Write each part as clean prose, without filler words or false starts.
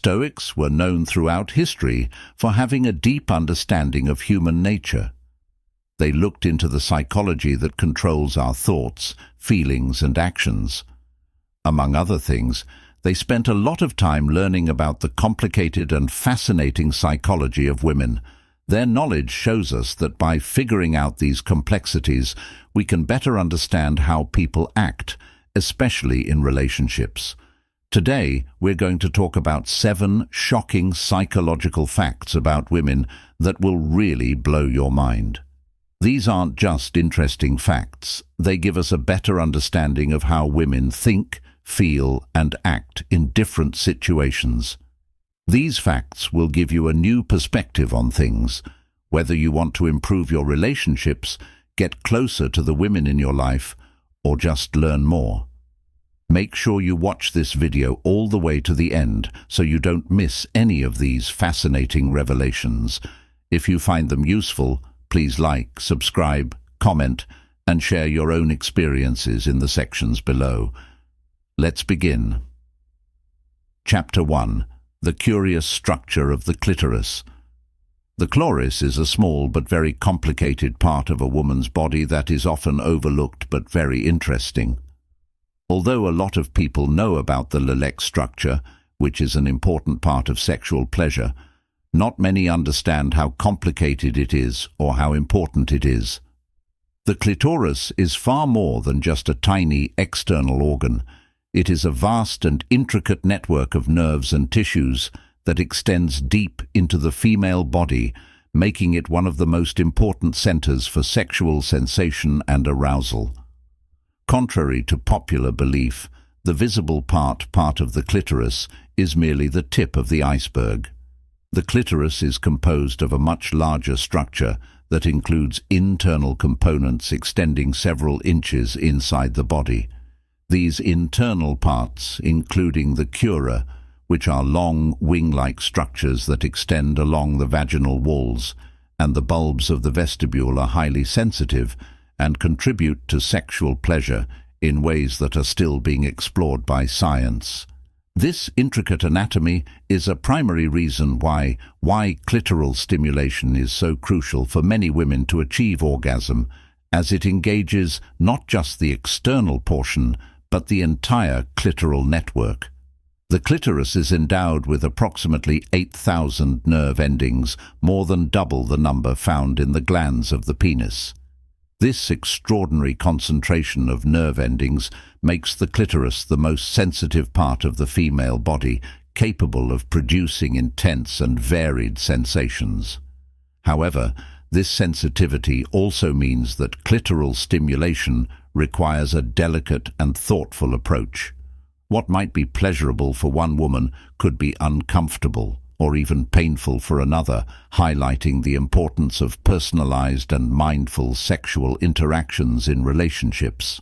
Stoics were known throughout history for having a deep understanding of human nature. They looked into the psychology that controls our thoughts, feelings, and actions. Among other things, they spent a lot of time learning about the complicated and fascinating psychology of women. Their knowledge shows us that by figuring out these complexities, we can better understand how people act, especially in relationships. Today, we're going to talk about 7 shocking psychological facts about women that will really blow your mind. These aren't just interesting facts. They give us a better understanding of how women think, feel, and act in different situations. These facts will give you a new perspective on things. Whether you want to improve your relationships, get closer to the women in your life, or just learn more. Make sure you watch this video all the way to the end so you don't miss any of these fascinating revelations. If you find them useful, please like, subscribe, comment, and share your own experiences in the sections below. Let's begin. Chapter 1. The curious structure of the clitoris. The clitoris is a small but very complicated part of a woman's body that is often overlooked but very interesting. Although a lot of people know about the clitoris structure, which is an important part of sexual pleasure, not many understand how complicated it is or how important it is. The clitoris is far more than just a tiny external organ. It is a vast and intricate network of nerves and tissues that extends deep into the female body, making it one of the most important centers for sexual sensation and arousal. Contrary to popular belief, the visible part of the clitoris is merely the tip of the iceberg. The clitoris is composed of a much larger structure that includes internal components extending several inches inside the body. These internal parts, including the cura, which are long wing-like structures that extend along the vaginal walls, and the bulbs of the vestibule are highly sensitive and contribute to sexual pleasure in ways that are still being explored by science. This intricate anatomy is a primary reason why clitoral stimulation is so crucial for many women to achieve orgasm, as it engages not just the external portion, but the entire clitoral network. The clitoris is endowed with approximately 8,000 nerve endings, more than double the number found in the glands of the penis. This extraordinary concentration of nerve endings makes the clitoris the most sensitive part of the female body, capable of producing intense and varied sensations. However, this sensitivity also means that clitoral stimulation requires a delicate and thoughtful approach. What might be pleasurable for one woman could be uncomfortable or even painful for another, highlighting the importance of personalized and mindful sexual interactions in relationships.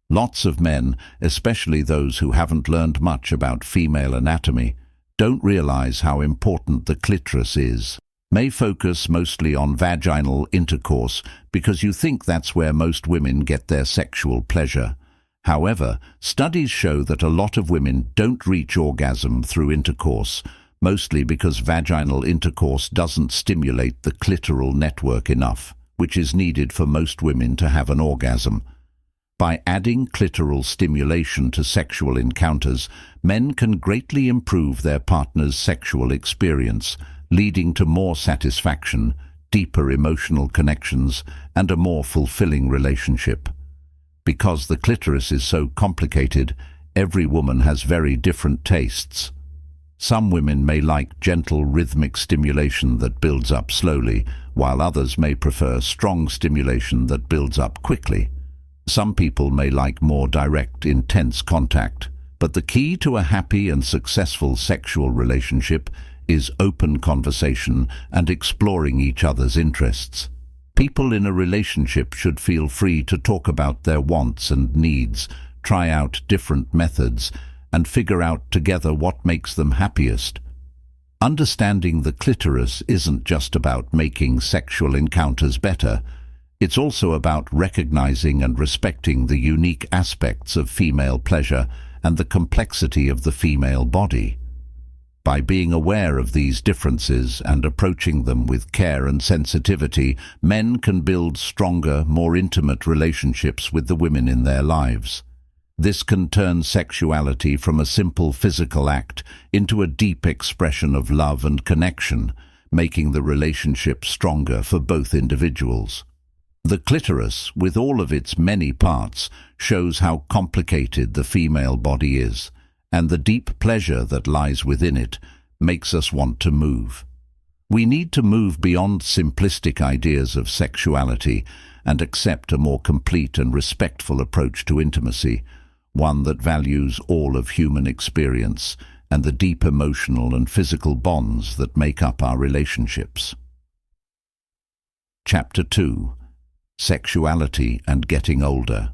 Lots of men, especially those who haven't learned much about female anatomy, don't realize how important the clitoris is. May focus mostly on vaginal intercourse because you think that's where most women get their sexual pleasure. However, studies show that a lot of women don't reach orgasm through intercourse, mostly because vaginal intercourse doesn't stimulate the clitoral network enough, which is needed for most women to have an orgasm. By adding clitoral stimulation to sexual encounters, men can greatly improve their partner's sexual experience, leading to more satisfaction, deeper emotional connections, and a more fulfilling relationship. Because the clitoris is so complicated, every woman has very different tastes. Some women may like gentle rhythmic stimulation that builds up slowly, while others may prefer strong stimulation that builds up quickly. Some people may like more direct, intense contact, but the key to a happy and successful sexual relationship is open conversation and exploring each other's interests. People in a relationship should feel free to talk about their wants and needs, try out different methods, and figure out together what makes them happiest. Understanding the clitoris isn't just about making sexual encounters better. It's also about recognizing and respecting the unique aspects of female pleasure and the complexity of the female body. By being aware of these differences and approaching them with care and sensitivity, men can build stronger, more intimate relationships with the women in their lives. This can turn sexuality from a simple physical act into a deep expression of love and connection, making the relationship stronger for both individuals. The clitoris, with all of its many parts, shows how complicated the female body is, and the deep pleasure that lies within it makes us want to move. We need to move beyond simplistic ideas of sexuality and accept a more complete and respectful approach to intimacy, one that values all of human experience and the deep emotional and physical bonds that make up our relationships. Chapter 2. Sexuality and Getting Older.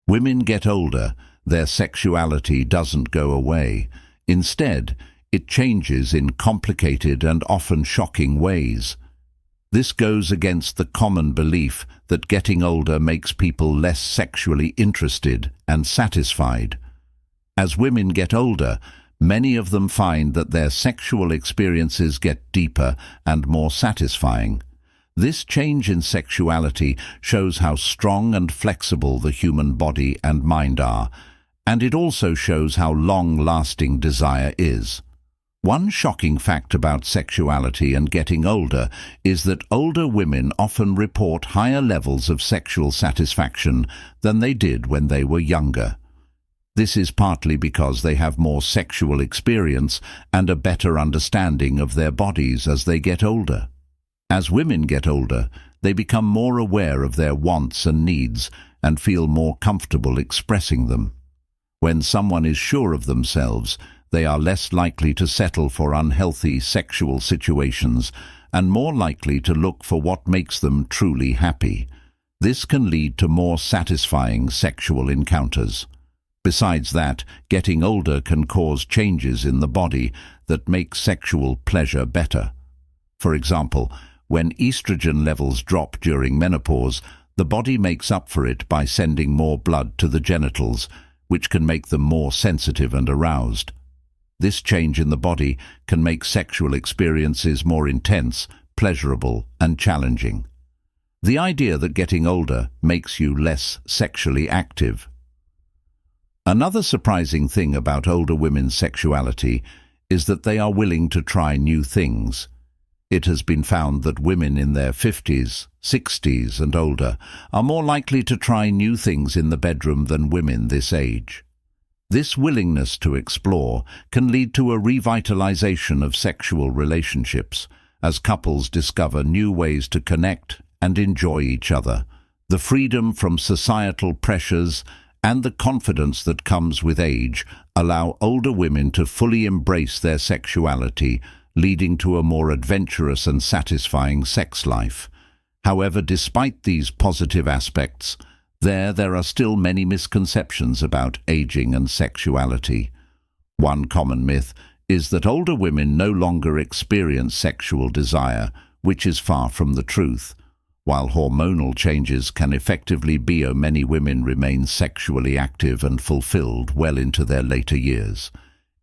Women get older, their sexuality doesn't go away. Instead, it changes in complicated and often shocking ways. This goes against the common belief that getting older makes people less sexually interested and satisfied. As women get older, many of them find that their sexual experiences get deeper and more satisfying. This change in sexuality shows how strong and flexible the human body and mind are, and it also shows how long-lasting desire is. One shocking fact about sexuality and getting older is that older women often report higher levels of sexual satisfaction than they did when they were younger. This is partly because they have more sexual experience and a better understanding of their bodies as they get older. As women get older, they become more aware of their wants and needs and feel more comfortable expressing them. When someone is sure of themselves, they are less likely to settle for unhealthy sexual situations and more likely to look for what makes them truly happy. This can lead to more satisfying sexual encounters. Besides that, getting older can cause changes in the body that make sexual pleasure better. For example, when estrogen levels drop during menopause, the body makes up for it by sending more blood to the genitals, which can make them more sensitive and aroused. This change in the body can make sexual experiences more intense, pleasurable, and challenging. The idea that getting older makes you less sexually active. Another surprising thing about older women's sexuality is that they are willing to try new things. It has been found that women in their 50s, 60s and older are more likely to try new things in the bedroom than women this age. This willingness to explore can lead to a revitalization of sexual relationships as couples discover new ways to connect and enjoy each other. The freedom from societal pressures and the confidence that comes with age allow older women to fully embrace their sexuality, leading to a more adventurous and satisfying sex life. However, despite these positive aspects, there are still many misconceptions about aging and sexuality. One common myth is that older women no longer experience sexual desire, which is far from the truth. While hormonal changes can effectively be, many women remain sexually active and fulfilled well into their later years.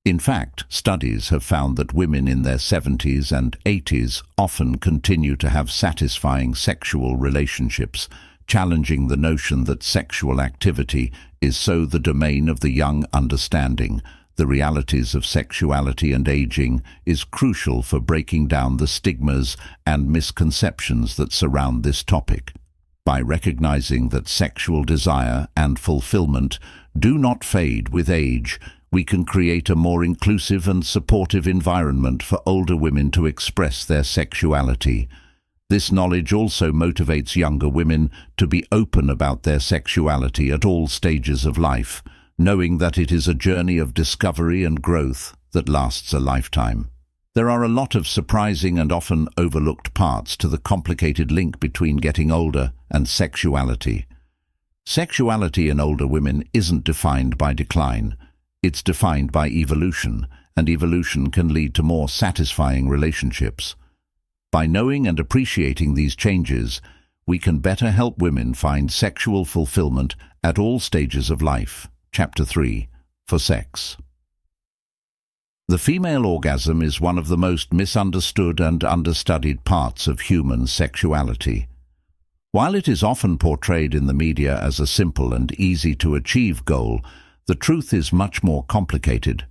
In fact, studies have found that women in their 70s and 80s often continue to have satisfying sexual relationships, challenging the notion that sexual activity is so the domain of the young. Understanding the realities of sexuality and aging is crucial for breaking down the stigmas and misconceptions that surround this topic. By recognizing that sexual desire and fulfillment do not fade with age, we can create a more inclusive and supportive environment for older women to express their sexuality. This knowledge also motivates younger women to be open about their sexuality at all stages of life, knowing that it is a journey of discovery and growth that lasts a lifetime. There are a lot of surprising and often overlooked parts to the complicated link between getting older and sexuality. Sexuality in older women isn't defined by decline. It's defined by evolution, and evolution can lead to more satisfying relationships. By knowing and appreciating these changes, we can better help women find sexual fulfillment at all stages of life. Chapter 3. For sex. The female orgasm is one of the most misunderstood and understudied parts of human sexuality. While it is often portrayed in the media as a simple and easy-to-achieve goal, the truth is much more complicated.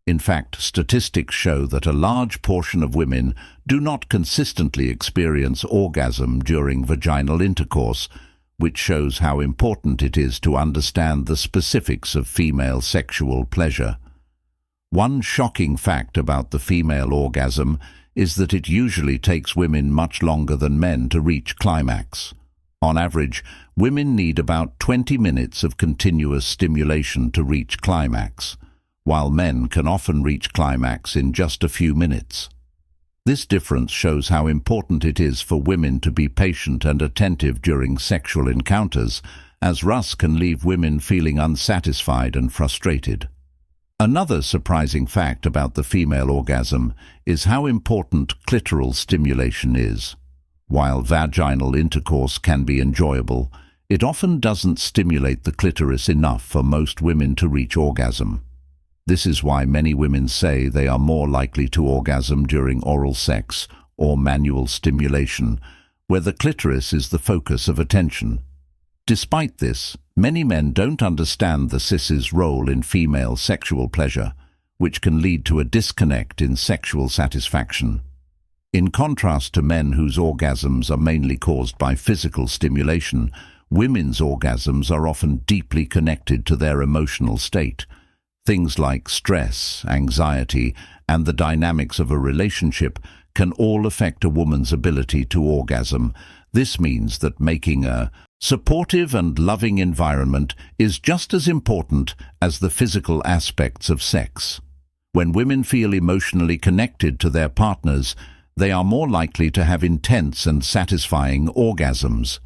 In fact, statistics show that a large portion of women do not consistently experience orgasm during vaginal intercourse, which shows how important it is to understand the specifics of female sexual pleasure. One shocking fact about the female orgasm is that it usually takes women much longer than men to reach climax. On average, women need about 20 minutes of continuous stimulation to reach climax, while men can often reach climax in just a few minutes. This difference shows how important it is for women to be patient and attentive during sexual encounters, as rust can leave women feeling unsatisfied and frustrated. Another surprising fact about the female orgasm is how important clitoral stimulation is. While vaginal intercourse can be enjoyable, it often doesn't stimulate the clitoris enough for most women to reach orgasm. This is why many women say they are more likely to orgasm during oral sex or manual stimulation, where the clitoris is the focus of attention. Despite this, many men don't understand the sis's role in female sexual pleasure, which can lead to a disconnect in sexual satisfaction. In contrast to men whose orgasms are mainly caused by physical stimulation, women's orgasms are often deeply connected to their emotional state. Things like stress, anxiety, and the dynamics of a relationship can all affect a woman's ability to orgasm. This means that making a supportive and loving environment is just as important as the physical aspects of sex. When women feel emotionally connected to their partners, they are more likely to have intense and satisfying orgasms.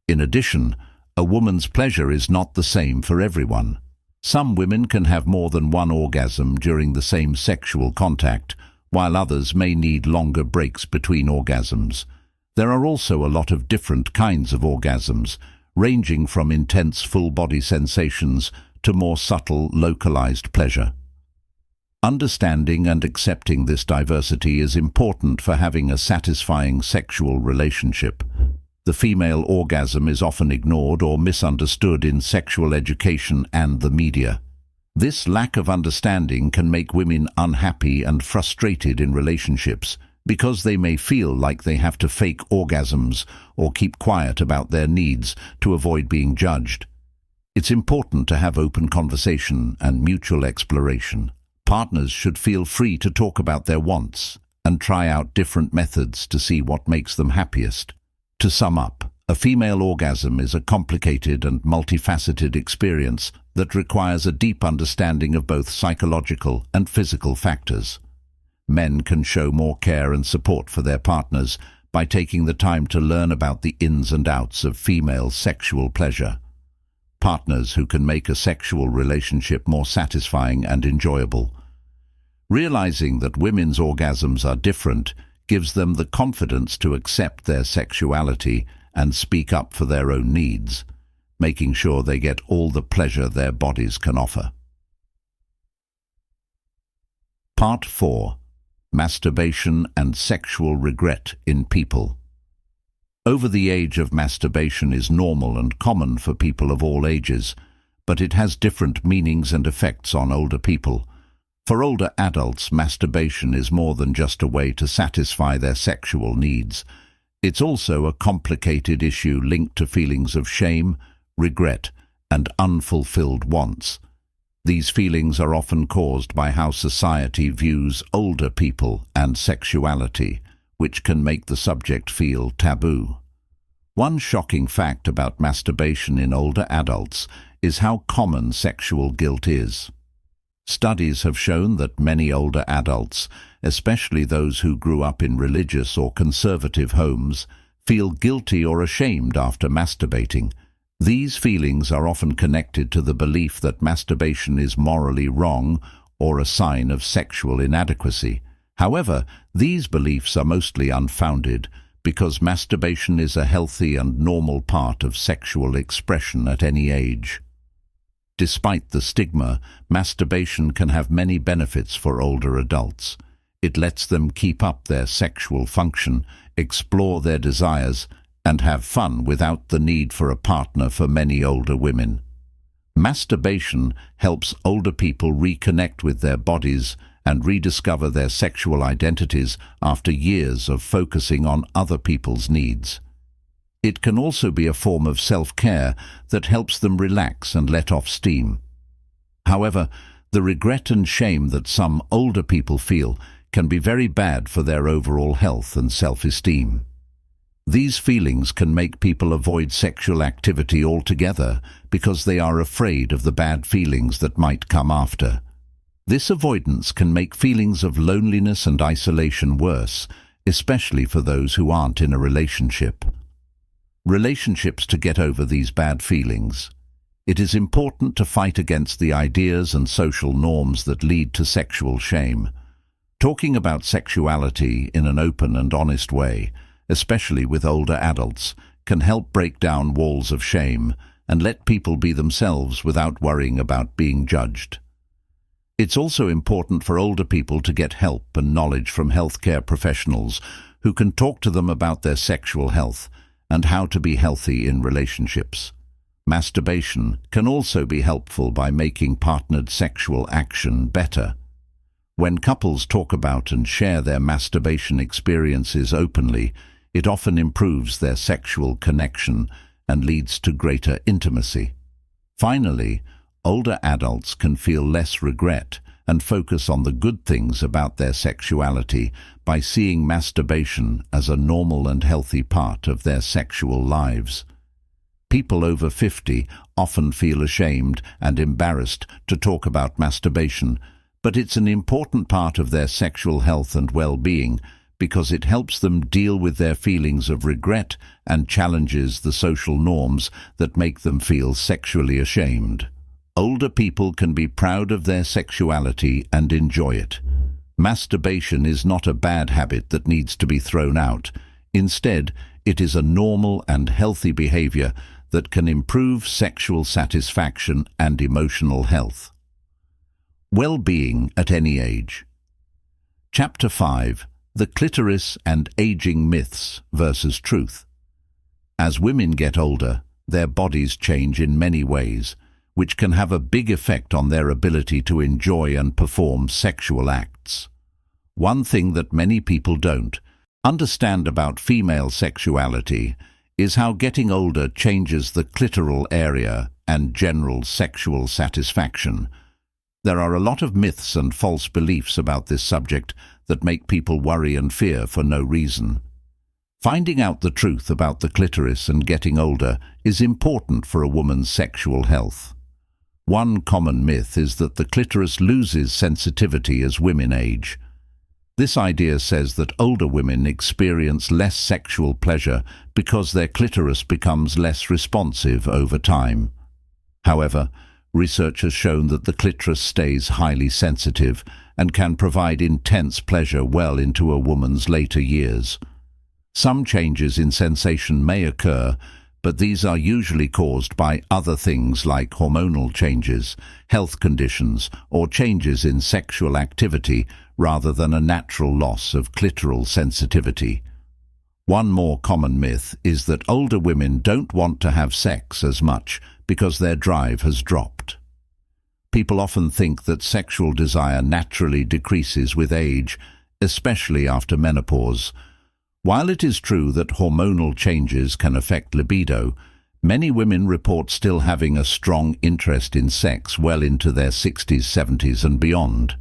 In addition, a woman's pleasure is not the same for everyone. Some women can have more than one orgasm during the same sexual contact, while others may need longer breaks between orgasms. There are also a lot of different kinds of orgasms, ranging from intense full-body sensations to more subtle, localized pleasure. Understanding and accepting this diversity is important for having a satisfying sexual relationship. The female orgasm is often ignored or misunderstood in sexual education and the media. This lack of understanding can make women unhappy and frustrated in relationships because they may feel like they have to fake orgasms or keep quiet about their needs to avoid being judged. It's important to have open conversation and mutual exploration. Partners should feel free to talk about their wants and try out different methods to see what makes them happiest. To sum up, a female orgasm is a complicated and multifaceted experience that requires a deep understanding of both psychological and physical factors. Men can show more care and support for their partners by taking the time to learn about the ins and outs of female sexual pleasure. Partners who can make a sexual relationship more satisfying and enjoyable. Realizing that women's orgasms are different gives them the confidence to accept their sexuality and speak up for their own needs, making sure they get all the pleasure their bodies can offer. Part 4. Masturbation and sexual regret in people. Over the age of masturbation is normal and common for people of all ages, but it has different meanings and effects on older people. For older adults, masturbation is more than just a way to satisfy their sexual needs. It's also a complicated issue linked to feelings of shame, regret, and unfulfilled wants. These feelings are often caused by how society views older people and sexuality, which can make the subject feel taboo. One shocking fact about masturbation in older adults is how common sexual guilt is. Studies have shown that many older adults, especially those who grew up in religious or conservative homes, feel guilty or ashamed after masturbating. These feelings are often connected to the belief that masturbation is morally wrong or a sign of sexual inadequacy. However, these beliefs are mostly unfounded because masturbation is a healthy and normal part of sexual expression at any age. Despite the stigma, masturbation can have many benefits for older adults. It lets them keep up their sexual function, explore their desires, and have fun without the need for a partner for many older women. Masturbation helps older people reconnect with their bodies and rediscover their sexual identities after years of focusing on other people's needs. It can also be a form of self-care that helps them relax and let off steam. However, the regret and shame that some older people feel can be very bad for their overall health and self-esteem. These feelings can make people avoid sexual activity altogether because they are afraid of the bad feelings that might come after. This avoidance can make feelings of loneliness and isolation worse, especially for those who aren't in a relationship. Relationships to get over these bad feelings. It is important to fight against the ideas and social norms that lead to sexual shame. Talking about sexuality in an open and honest way, especially with older adults, can help break down walls of shame and let people be themselves without worrying about being judged. It's also important for older people to get help and knowledge from healthcare professionals who can talk to them about their sexual health and how to be healthy in relationships. Masturbation can also be helpful by making partnered sexual action better. When couples talk about and share their masturbation experiences openly, it often improves their sexual connection and leads to greater intimacy. Finally, older adults can feel less regret and focus on the good things about their sexuality by seeing masturbation as a normal and healthy part of their sexual lives. People over 50 often feel ashamed and embarrassed to talk about masturbation, but it's an important part of their sexual health and well-being because it helps them deal with their feelings of regret and challenges the social norms that make them feel sexually ashamed. Older people can be proud of their sexuality and enjoy it. Masturbation is not a bad habit that needs to be thrown out. Instead, it is a normal and healthy behavior that can improve sexual satisfaction and emotional health. Well-being at any age. Chapter 5. The clitoris and aging myths versus truth. As women get older, their bodies change in many ways, which can have a big effect on their ability to enjoy and perform sexual acts. One thing that many people don't understand about female sexuality is how getting older changes the clitoral area and general sexual satisfaction. There are a lot of myths and false beliefs about this subject that make people worry and fear for no reason. Finding out the truth about the clitoris and getting older is important for a woman's sexual health. One common myth is that the clitoris loses sensitivity as women age. This idea says that older women experience less sexual pleasure because their clitoris becomes less responsive over time. However, research has shown that the clitoris stays highly sensitive and can provide intense pleasure well into a woman's later years. Some changes in sensation may occur, but these are usually caused by other things like hormonal changes, health conditions, or changes in sexual activity rather than a natural loss of clitoral sensitivity. One more common myth is that older women don't want to have sex as much because their drive has dropped. People often think that sexual desire naturally decreases with age, especially after menopause. While it is true that hormonal changes can affect libido, many women report still having a strong interest in sex well into their 60s, 70s and beyond.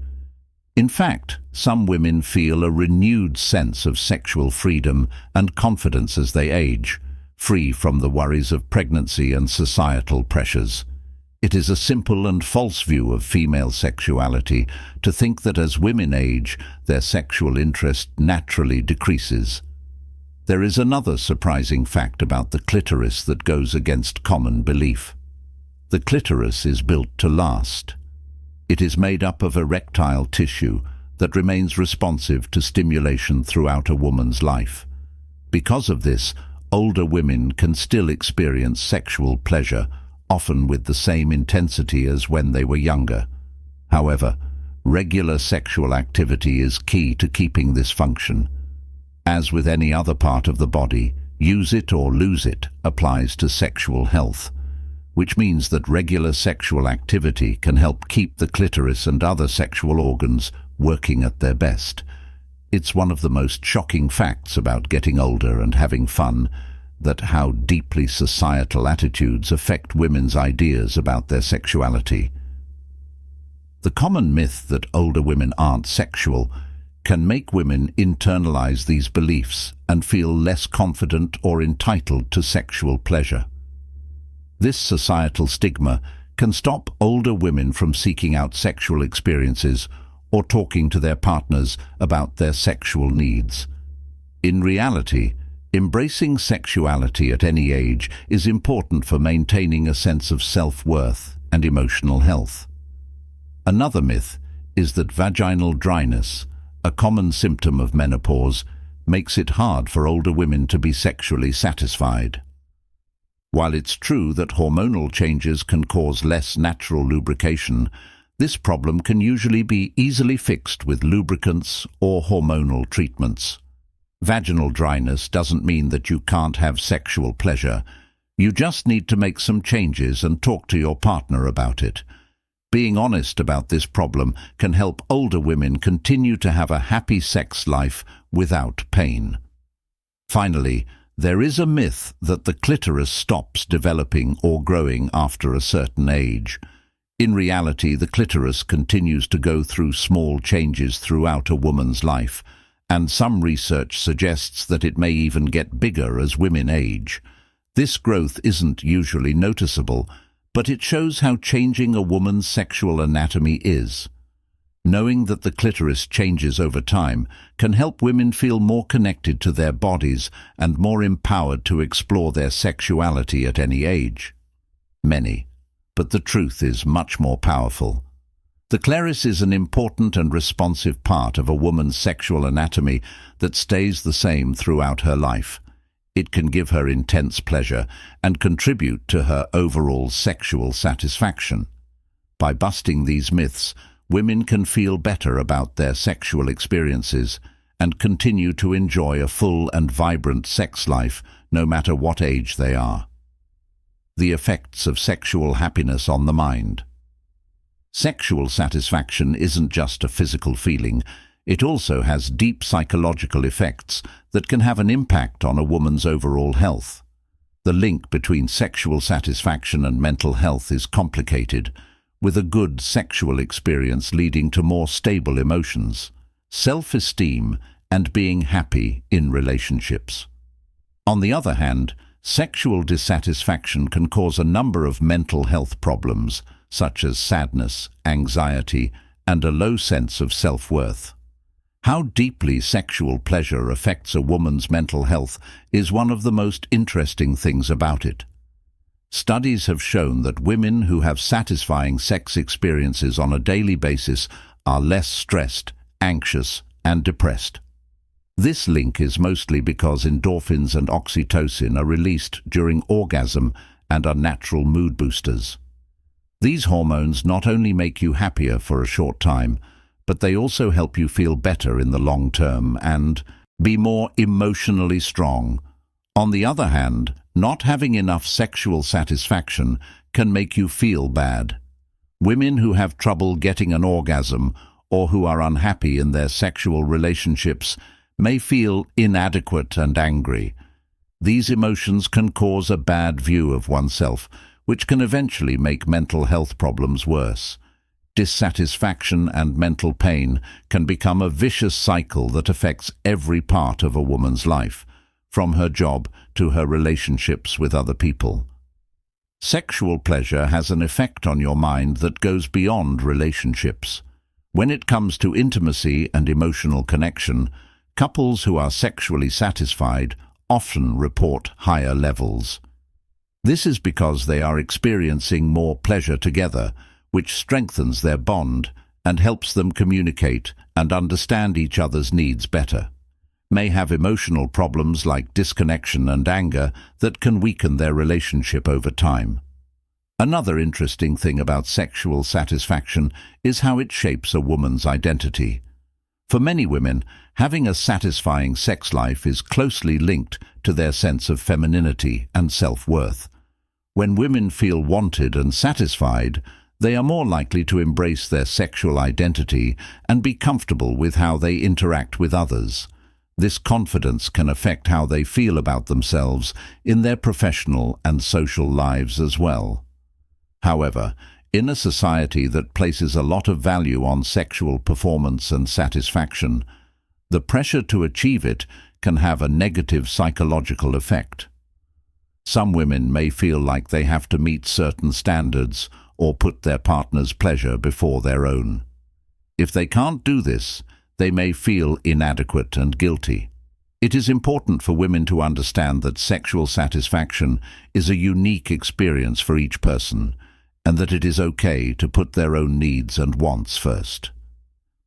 In fact, some women feel a renewed sense of sexual freedom and confidence as they age, free from the worries of pregnancy and societal pressures. It is a simple and false view of female sexuality to think that as women age, their sexual interest naturally decreases. There is another surprising fact about the clitoris that goes against common belief. The clitoris is built to last. It is made up of erectile tissue that remains responsive to stimulation throughout a woman's life. Because of this, older women can still experience sexual pleasure often with the same intensity as when they were younger. However, regular sexual activity is key to keeping this function. As with any other part of the body, use it or lose it applies to sexual health, which means that regular sexual activity can help keep the clitoris and other sexual organs working at their best. It's one of the most shocking facts about getting older and having fun, that how deeply societal attitudes affect women's ideas about their sexuality. The common myth that older women aren't sexual can make women internalize these beliefs and feel less confident or entitled to sexual pleasure. This societal stigma can stop older women from seeking out sexual experiences or talking to their partners about their sexual needs. In reality, embracing sexuality at any age is important for maintaining a sense of self-worth and emotional health. Another myth is that vaginal dryness, a common symptom of menopause, makes it hard for older women to be sexually satisfied. While it's true that hormonal changes can cause less natural lubrication, this problem can usually be easily fixed with lubricants or hormonal treatments. Vaginal dryness doesn't mean that you can't have sexual pleasure. You just need to make some changes and talk to your partner about it. Being honest about this problem can help older women continue to have a happy sex life without pain. Finally, there is a myth that the clitoris stops developing or growing after a certain age. In reality, the clitoris continues to go through small changes throughout a woman's life, and some research suggests that it may even get bigger as women age. This growth isn't usually noticeable, but it shows how changing a woman's sexual anatomy is. Knowing that the clitoris changes over time can help women feel more connected to their bodies and more empowered to explore their sexuality at any age. But the truth is much more powerful. The clitoris is an important and responsive part of a woman's sexual anatomy that stays the same throughout her life. It can give her intense pleasure and contribute to her overall sexual satisfaction. By busting these myths, women can feel better about their sexual experiences and continue to enjoy a full and vibrant sex life no matter what age they are. The effects of sexual happiness on the mind. Sexual satisfaction isn't just a physical feeling. It also has deep psychological effects that can have an impact on a woman's overall health. The link between sexual satisfaction and mental health is complicated, with a good sexual experience leading to more stable emotions, self-esteem, and being happy in relationships. On the other hand, sexual dissatisfaction can cause a number of mental health problems, such as sadness, anxiety, and a low sense of self-worth. How deeply sexual pleasure affects a woman's mental health is one of the most interesting things about it. Studies have shown that women who have satisfying sex experiences on a daily basis are less stressed, anxious, and depressed. This link is mostly because endorphins and oxytocin are released during orgasm and are natural mood boosters. These hormones not only make you happier for a short time, but they also help you feel better in the long term and be more emotionally strong. On the other hand, not having enough sexual satisfaction can make you feel bad. Women who have trouble getting an orgasm or who are unhappy in their sexual relationships may feel inadequate and angry. These emotions can cause a bad view of oneself, which can eventually make mental health problems worse. Dissatisfaction and mental pain can become a vicious cycle that affects every part of a woman's life, from her job to her relationships with other people. Sexual pleasure has an effect on your mind that goes beyond relationships. When it comes to intimacy and emotional connection, couples who are sexually satisfied often report higher levels. This is because they are experiencing more pleasure together, which strengthens their bond and helps them communicate and understand each other's needs better. May have emotional problems like disconnection and anger that can weaken their relationship over time. Another interesting thing about sexual satisfaction is how it shapes a woman's identity. For many women, having a satisfying sex life is closely linked to their sense of femininity and self-worth. When women feel wanted and satisfied, they are more likely to embrace their sexual identity and be comfortable with how they interact with others. This confidence can affect how they feel about themselves in their professional and social lives as well. However, in a society that places a lot of value on sexual performance and satisfaction, the pressure to achieve it can have a negative psychological effect. Some women may feel like they have to meet certain standards or put their partner's pleasure before their own. If they can't do this, they may feel inadequate and guilty. It is important for women to understand that sexual satisfaction is a unique experience for each person, and that it is okay to put their own needs and wants first.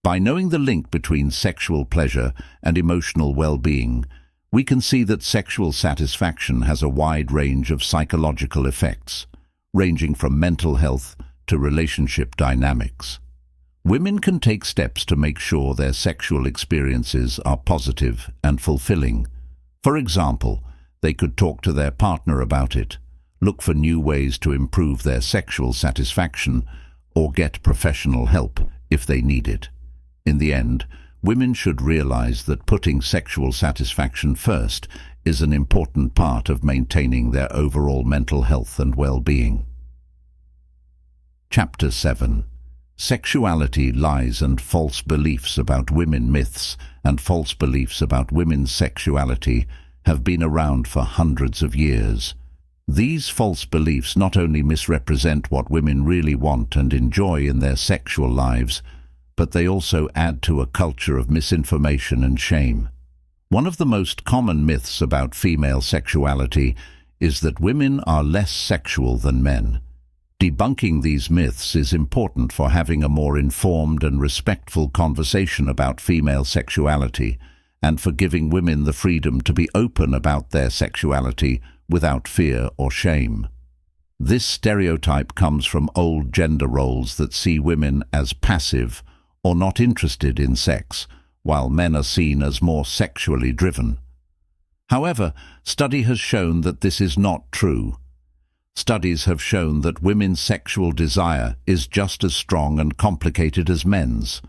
By knowing the link between sexual pleasure and emotional well-being, we can see that sexual satisfaction has a wide range of psychological effects, ranging from mental health to relationship dynamics. Women can take steps to make sure their sexual experiences are positive and fulfilling. For example, they could talk to their partner about it, look for new ways to improve their sexual satisfaction, or get professional help if they need it. In the end, women should realize that putting sexual satisfaction first is an important part of maintaining their overall mental health and well-being. Chapter 7. Sexuality, Lies and False Beliefs about Women. Myths and false beliefs about women's sexuality have been around for hundreds of years. These false beliefs not only misrepresent what women really want and enjoy in their sexual lives, but they also add to a culture of misinformation and shame. One of the most common myths about female sexuality is that women are less sexual than men. Debunking these myths is important for having a more informed and respectful conversation about female sexuality, and for giving women the freedom to be open about their sexuality without fear or shame. This stereotype comes from old gender roles that see women as passive or not interested in sex, while men are seen as more sexually driven. However, study has shown that this is not true. Studies have shown that women's sexual desire is just as strong and complicated as men's.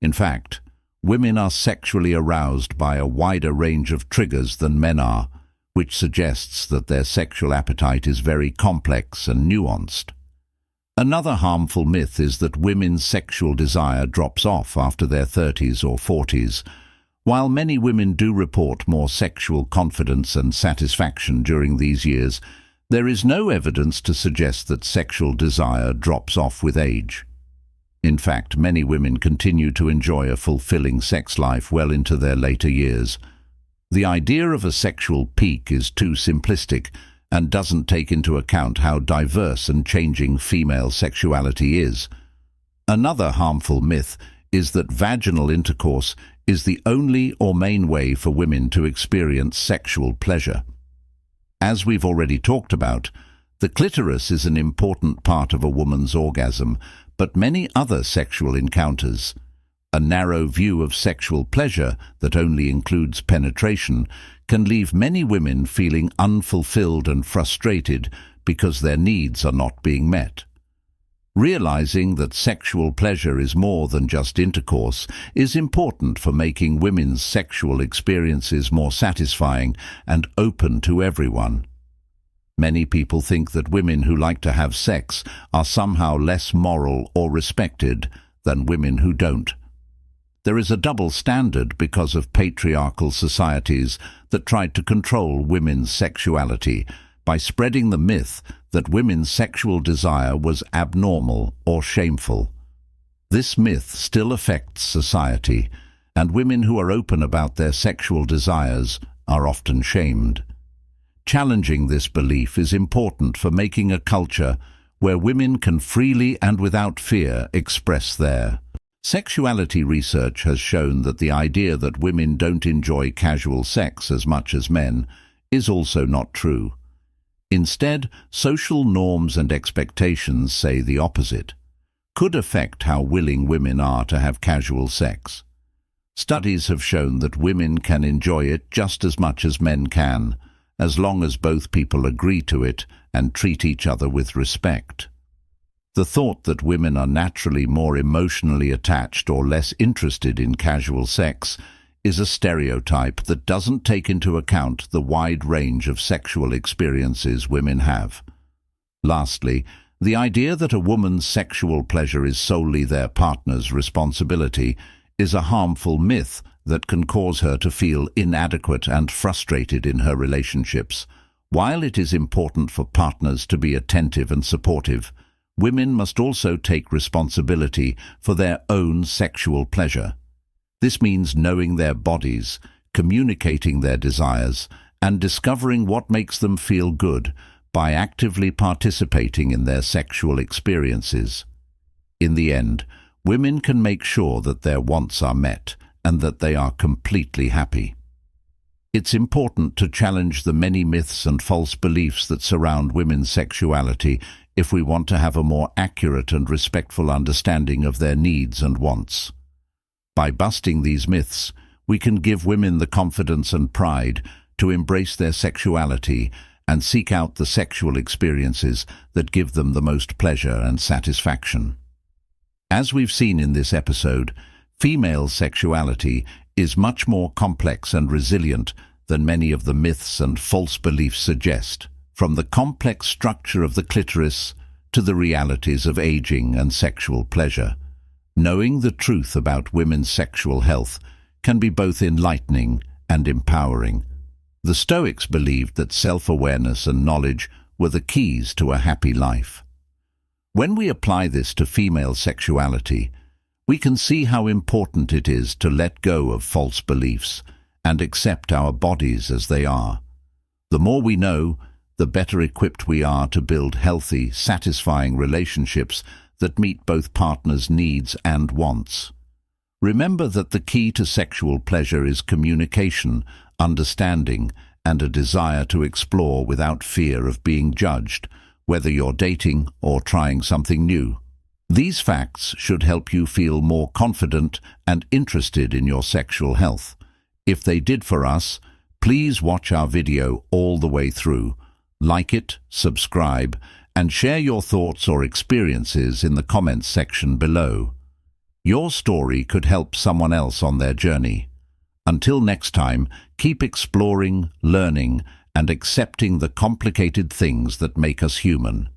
In fact, women are sexually aroused by a wider range of triggers than men are, which suggests that their sexual appetite is very complex and nuanced. Another harmful myth is that women's sexual desire drops off after their 30s or 40s. While many women do report more sexual confidence and satisfaction during these years, there is no evidence to suggest that sexual desire drops off with age. In fact, many women continue to enjoy a fulfilling sex life well into their later years. The idea of a sexual peak is too simplistic and doesn't take into account how diverse and changing female sexuality is. Another harmful myth is that vaginal intercourse is the only or main way for women to experience sexual pleasure. As we've already talked about, the clitoris is an important part of a woman's orgasm, but many other sexual encounters. A narrow view of sexual pleasure that only includes penetration can leave many women feeling unfulfilled and frustrated because their needs are not being met. Realizing that sexual pleasure is more than just intercourse is important for making women's sexual experiences more satisfying and open to everyone. Many people think that women who like to have sex are somehow less moral or respected than women who don't. There is a double standard because of patriarchal societies that tried to control women's sexuality by spreading the myth that women's sexual desire was abnormal or shameful. This myth still affects society, and women who are open about their sexual desires are often shamed. Challenging this belief is important for making a culture where women can freely and without fear express their sexuality. Research has shown that the idea that women don't enjoy casual sex as much as men is also not true. Instead, social norms and expectations say the opposite, could affect how willing women are to have casual sex. Studies have shown that women can enjoy it just as much as men can, as long as both people agree to it and treat each other with respect. The thought that women are naturally more emotionally attached or less interested in casual sex is a stereotype that doesn't take into account the wide range of sexual experiences women have. Lastly, the idea that a woman's sexual pleasure is solely their partner's responsibility is a harmful myth that can cause her to feel inadequate and frustrated in her relationships. While it is important for partners to be attentive and supportive, women must also take responsibility for their own sexual pleasure. This means knowing their bodies, communicating their desires, and discovering what makes them feel good by actively participating in their sexual experiences. In the end, women can make sure that their wants are met and that they are completely happy. It's important to challenge the many myths and false beliefs that surround women's sexuality if we want to have a more accurate and respectful understanding of their needs and wants. By busting these myths, we can give women the confidence and pride to embrace their sexuality and seek out the sexual experiences that give them the most pleasure and satisfaction. As we've seen in this episode, female sexuality is much more complex and resilient than many of the myths and false beliefs suggest, from the complex structure of the clitoris to the realities of aging and sexual pleasure. Knowing the truth about women's sexual health can be both enlightening and empowering. The Stoics believed that self-awareness and knowledge were the keys to a happy life. When we apply this to female sexuality, we can see how important it is to let go of false beliefs and accept our bodies as they are. The more we know, the better equipped we are to build healthy, satisfying relationships that meet both partners' needs and wants. Remember that the key to sexual pleasure is communication, understanding, and a desire to explore without fear of being judged, whether you're dating or trying something new. These facts should help you feel more confident and interested in your sexual health. If they did for us, please watch our video all the way through, like it, subscribe, and share your thoughts or experiences in the comments section below. Your story could help someone else on their journey. Until next time, keep exploring, learning, and accepting the complicated things that make us human.